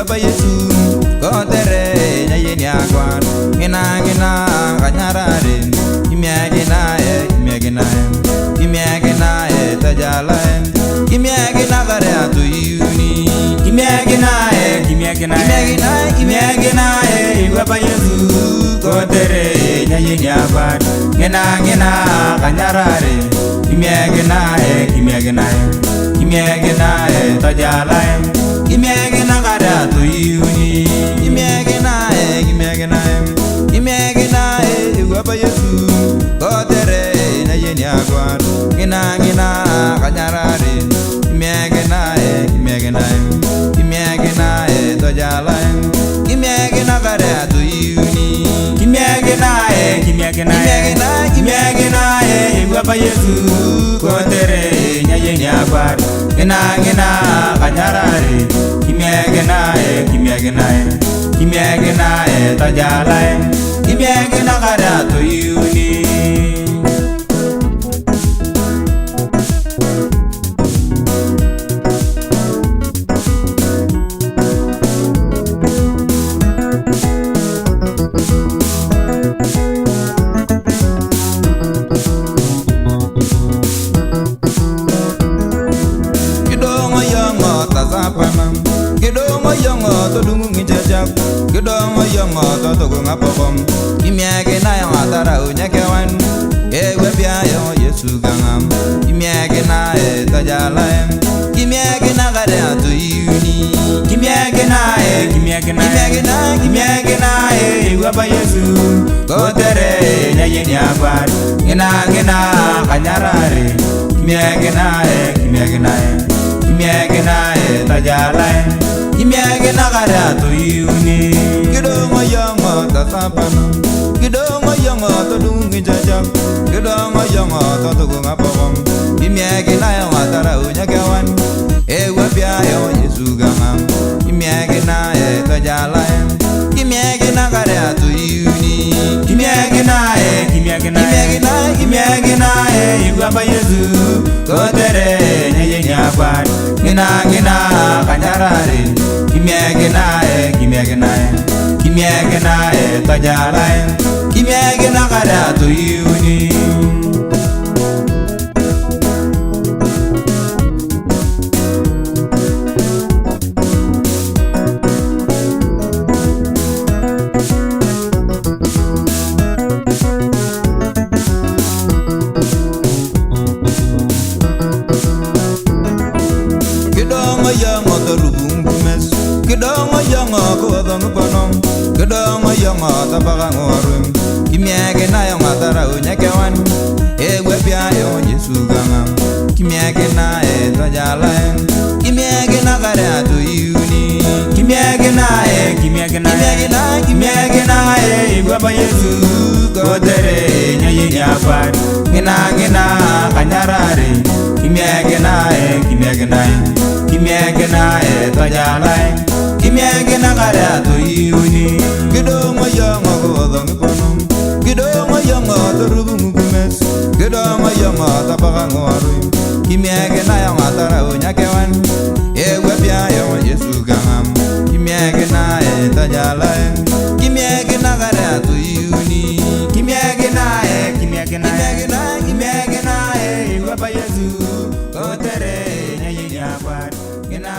Baba Yesu kotere nyayeni akwan ngina kanyarare imiagina tajala imiagina kare atu yuni imiagina Baba Yesu kotere nyayeni akwan ngina kanyarare imiagina tajala imiagina kare atu yuni imiagina Baba Yesu kotere nyayeni akwan ngina kanyarare imiagina tajala imiagina kare atu yuni imiagina Baba Yesu kotere nyayeni akwan ngina kanyarare imiagina tajala imiagina kare atu yuni Kidongo yongo to dungu ngijajak Kidongo yongo to togo ngapopom Imiagina yang atara unyakewan Ewe bia yongo Yesu gangam Imiagina tajalayem Imiagina kare atu yuni Imiagina Baba Yesu kotere nyayeni akwan ngina kanyarare imiagina tajala imiagina kare atu yuni kidongo yongo tasapana kidongo yongo to dungi jajam kidongo yongo to tugu ngapopom imiagina yang atara unyakewan ewe bia yo Yesu gangam imiagina tajala imiagina kare atu yuni imiagina Baba Yesu kotere nyayeni akwan ngina kanyarare imiagina tajala imiagina kare atu yuni Kidongo yongo kuwadong panom Kidongo yongo tabagang warum Imiagina yung atara unyakewan Ewe bia yung Yesu gangam Imiagina tajalayem Imiagina kare atu yuni Imiagina Baba Yesu kotere nyayeni akwan ngina kanyarare imiagina tajala imiagina kare atu yuni kidongo yongo kuwadong panom kidongo yongo torubungu kumes kidongo yongo tabagang warum imiagina yung atara unyakewan ewe bia yung Yesu gangam imiagina tajala imiagina kare atu yuni imiagina Baba Yesu kotere nyayeni akwan ngina